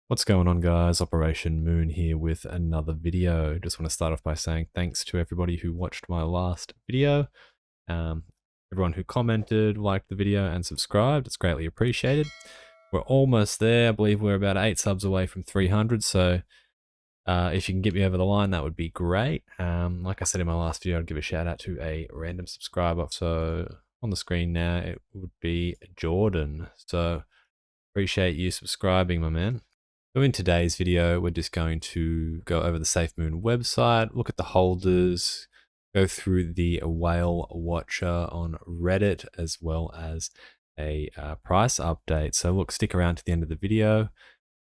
What's going on, guys? Operation Moon here with another video. Just want to start off by saying thanks to everybody who watched my last video. Um, Everyone who commented, liked the video, and subscribed. It's greatly appreciated. We're almost there. I believe we're about 8 subs away from 300. So if you can get me over the line, that would be great. Like I said in my last video, I'd give a shout out to a random subscriber. So on the screen now, it would be Jordan. So appreciate you subscribing, my man. So in today's video, we're just going to go over the SAFEMOON website, look at the holders, go through the whale watcher on Reddit, as well as a price update. So look, stick around to the end of the video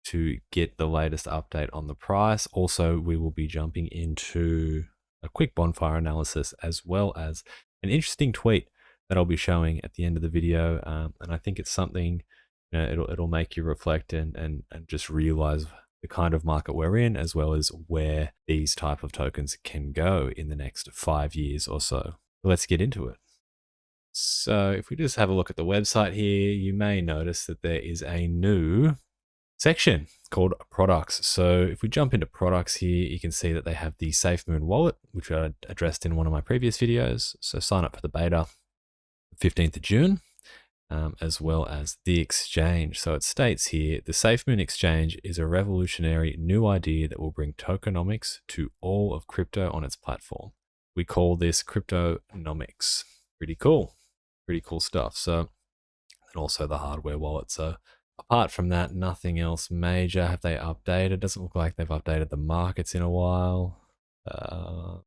to get the latest update on the price. Also, we will be jumping into a quick bonfire analysis, as well as an interesting tweet that I'll be showing at the end of the video. And I think it's something, you know, it'll make you reflect and just realize the kind of market we're in, as well as where these type of tokens can go in the next 5 years or so. Let's get into it. So if we just have a look at the website here, you may notice that there is a new section called products. So if we jump into products here, you can see that they have the SAFEMOON wallet, which I addressed in one of my previous videos. So sign up for the beta 15th of June. As well as the exchange. So it states here, the SAFEMOON exchange is a revolutionary new idea that will bring tokenomics to all of crypto on its platform. We call this cryptonomics. Pretty cool stuff. So, and also the hardware wallet. So apart from that, nothing else major. Have they updated? Doesn't look like they've updated the markets in a while. Yeah,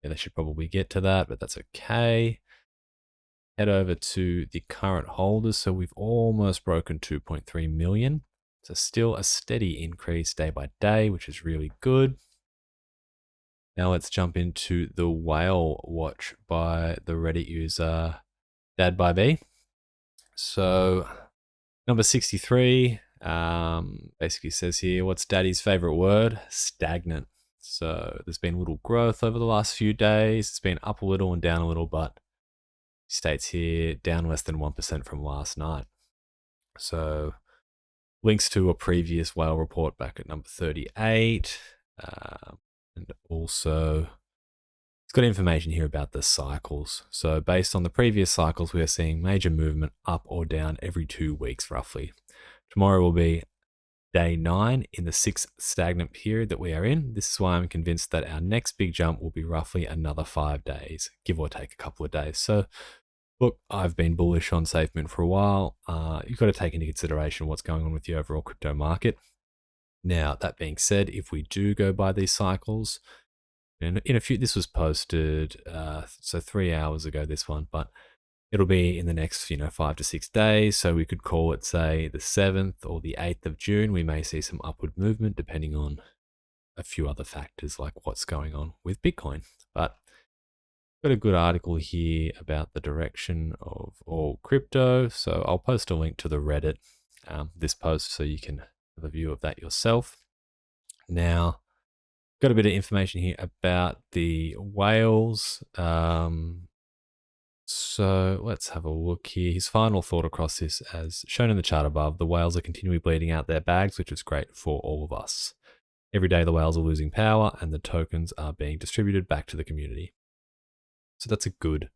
they should probably get to that, but that's okay. Head over to the current holders. So we've almost broken 2.3 million. So still a steady increase day by day, which is really good. Now let's jump into the whale watch by the Reddit user Dad by B. So number 63 basically says here, what's Daddy's favorite word? Stagnant. So there's been little growth over the last few days. It's been up a little and down a little, but states here down less than 1% from last night. So links to a previous whale report back at number 38. And also it's got information here about the cycles. So based on the previous cycles, we are seeing major movement up or down every 2 weeks roughly. Tomorrow will be day 9 in the 6th stagnant period that we are in. This is why I'm convinced that our next big jump will be roughly another 5 days, give or take a couple of days. So look, I've been bullish on SAFEMOON for a while. You've got to take into consideration what's going on with the overall crypto market. Now, that being said, if we do go by these cycles, in a few, this was posted, so 3 hours ago, this one, but it'll be in the next, 5 to 6 days. So we could call it, say, the 7th or the 8th of June. We may see some upward movement depending on a few other factors like what's going on with Bitcoin. But got a good article here about the direction of all crypto. So I'll post a link to the Reddit, this post, so you can have a view of that yourself. Now, got a bit of information here about the whales. So let's have a look here. His final thought across this, as shown in the chart above, the whales are continually bleeding out their bags, which is great for all of us. Every day the whales are losing power and the tokens are being distributed back to the community. So that's a good,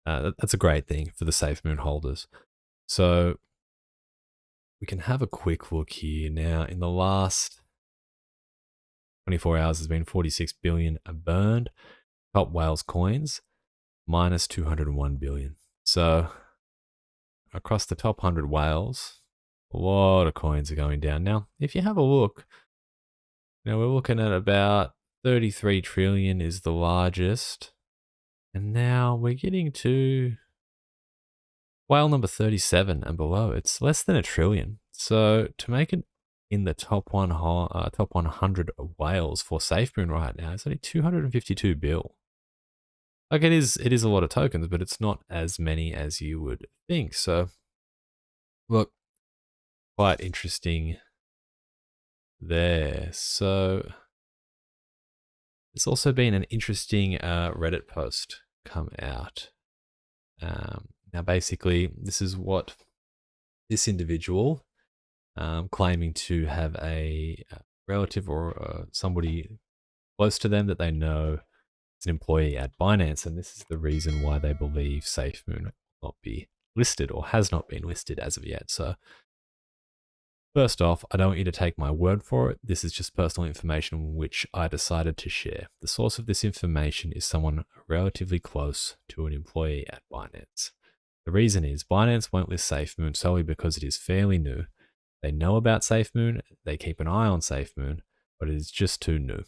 that's a great thing for the SAFEMOON holders. So we can have a quick look here now. In the last 24 hours, there's been 46 billion burned. Top whales coins, minus 201 billion. So across the top 100 whales, a lot of coins are going down. Now, if you have a look, we're looking at about 33 trillion is the largest. And now we're getting to whale number 37 and below. It's less than $1 trillion. So to make it in the top 100 whales for SAFEMOON right now, it's only 252 bill. Like it is a lot of tokens, but it's not as many as you would think. So look, quite interesting there. So there's also been an interesting Reddit post come out. Now, basically, this is what this individual claiming to have a relative or somebody close to them that they know is an employee at Binance, and this is the reason why they believe SafeMoon will not be listed or has not been listed as of yet. So first off, I don't want you to take my word for it. This is just personal information which I decided to share. The source of this information is someone relatively close to an employee at Binance. The reason is Binance won't list SafeMoon solely because it is fairly new. They know about SafeMoon, they keep an eye on SafeMoon, but it is just too new.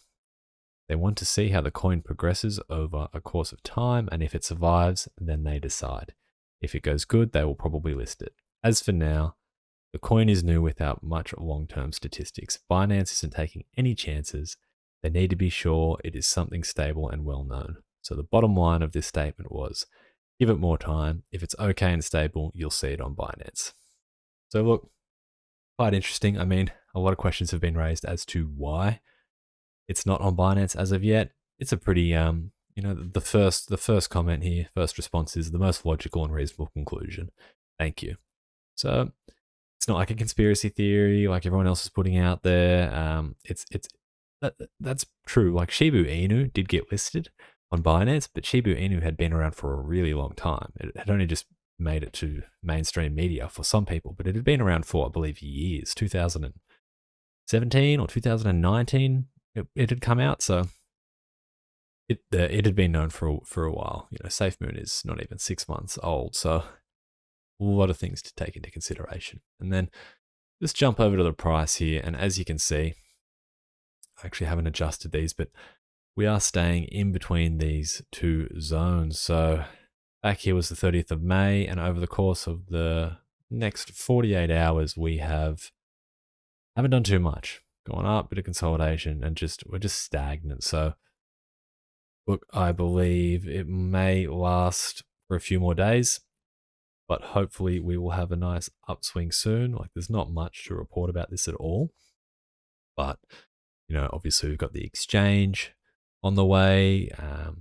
They want to see how the coin progresses over a course of time, and if it survives, then they decide. If it goes good, they will probably list it. As for now, the coin is new without much long-term statistics. Binance isn't taking any chances. They need to be sure it is something stable and well-known. So the bottom line of this statement was, give it more time. If it's okay and stable, you'll see it on Binance. So look, quite interesting. I mean, a lot of questions have been raised as to why it's not on Binance as of yet. It's a pretty, the first comment here, first response is the most logical and reasonable conclusion. Thank you. So it's not like a conspiracy theory like everyone else is putting out there. That's true. Like Shiba Inu did get listed on Binance, but Shiba Inu had been around for a really long time. It had only just made it to mainstream media for some people, but it had been around for, I believe, years. 2017 or 2019, it had come out, so it had been known for a while. SafeMoon is not even 6 months old, so a lot of things to take into consideration. And then just jump over to the price here, and as you can see, I actually haven't adjusted these, but we are staying in between these two zones. So back here was the 30th of May, and over the course of the next 48 hours, we haven't done too much. Going up, bit of consolidation, and we're just stagnant. So look, I believe it may last for a few more days, but hopefully we will have a nice upswing soon. Like, there's not much to report about this at all, but obviously we've got the exchange on the way, a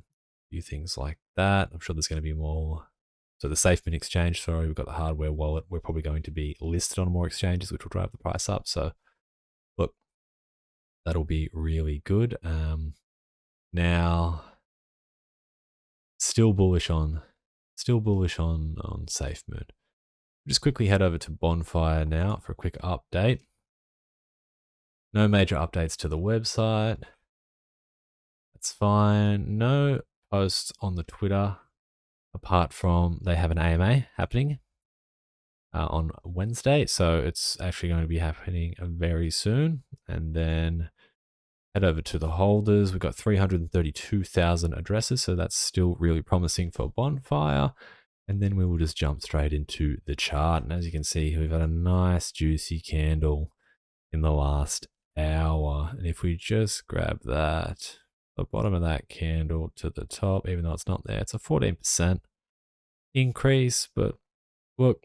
few things like that. I'm sure there's going to be more. So the SafeMoon exchange, we've got the hardware wallet. We're probably going to be listed on more exchanges, which will drive the price up. So look, that'll be really good. Now, still bullish on SafeMoon. Just quickly head over to Bonfire now for a quick update. No major updates to the website. That's fine. No posts on the Twitter, apart from they have an AMA happening on Wednesday. So it's actually going to be happening very soon. And then head over to the holders. We've got 332,000 addresses. So that's still really promising for Bonfire. And then we will just jump straight into the chart. And as you can see, we've had a nice juicy candle in the last hour. And if we just grab that, the bottom of that candle to the top, even though it's not there, it's a 14% increase. But look,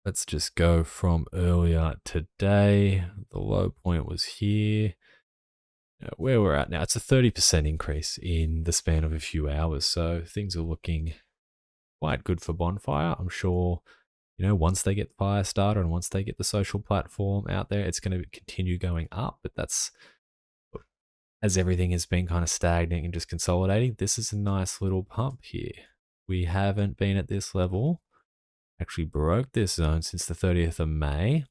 let's just go from earlier today. The low point was here. Where we're at now, it's a 30% increase in the span of a few hours. So things are looking quite good for Bonfire. I'm sure, once they get Firestarter and once they get the social platform out there, it's going to continue going up. But that's, as everything has been kind of stagnating and just consolidating, this is a nice little pump here. We haven't been at this level, actually broke this zone since the 30th of May.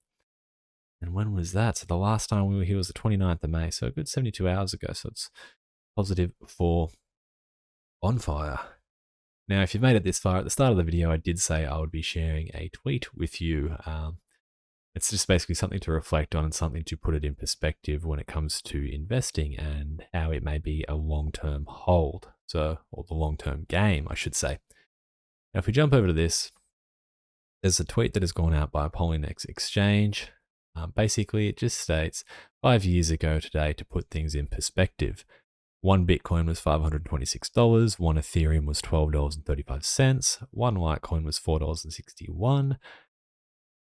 And when was that? So the last time we were here was the 29th of May. So a good 72 hours ago. So it's positive for Bonfire. Now, if you've made it this far, at the start of the video, I did say I would be sharing a tweet with you. It's just basically something to reflect on and something to put it in perspective when it comes to investing and how it may be a long-term hold. Or the long-term game, I should say. Now, if we jump over to this, there's a tweet that has gone out by Polynex Exchange. Basically, it just states, 5 years ago today, to put things in perspective, one Bitcoin was $526, one Ethereum was $12.35, one Litecoin was $4.61,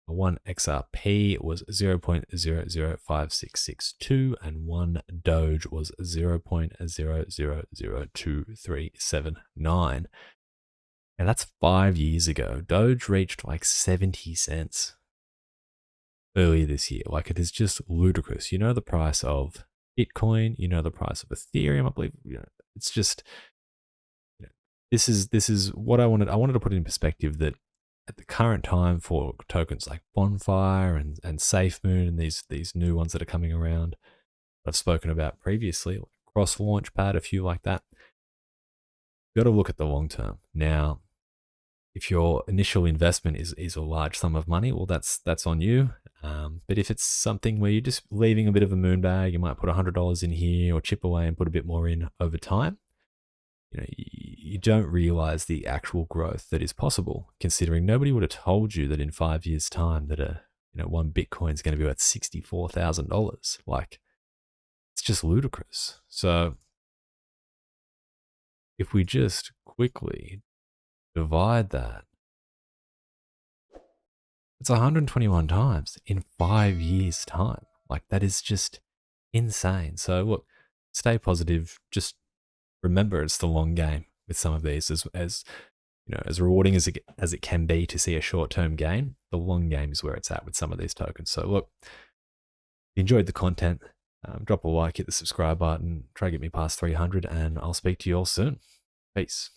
one XRP was 0.005662, and one Doge was 0.0002379. And that's 5 years ago. Doge reached like 70 cents. earlier this year. Like, it is just ludicrous. You know the price of Bitcoin, you know the price of Ethereum. I believe, it's just, this is what I wanted. I wanted to put it in perspective that at the current time for tokens like Bonfire and SafeMoon and these new ones that are coming around, I've spoken about previously, like Cross Launchpad, a few like that. You've got to look at the long term. Now, if your initial investment is a large sum of money, well, that's on you. But if it's something where you're just leaving a bit of a moon bag, you might put $100 in here or chip away and put a bit more in over time. You don't realize the actual growth that is possible, considering nobody would have told you that in 5 years' time that one Bitcoin is going to be worth $64,000. Like, it's just ludicrous. So if we just quickly divide that, it's 121 times in 5 years' time. Like, that is just insane. So look, stay positive. Just remember, it's the long game with some of these. As rewarding as it can be to see a short-term gain, the long game is where it's at with some of these tokens. So look, if you enjoyed the content, drop a like, hit the subscribe button, try to get me past 300, and I'll speak to you all soon. Peace.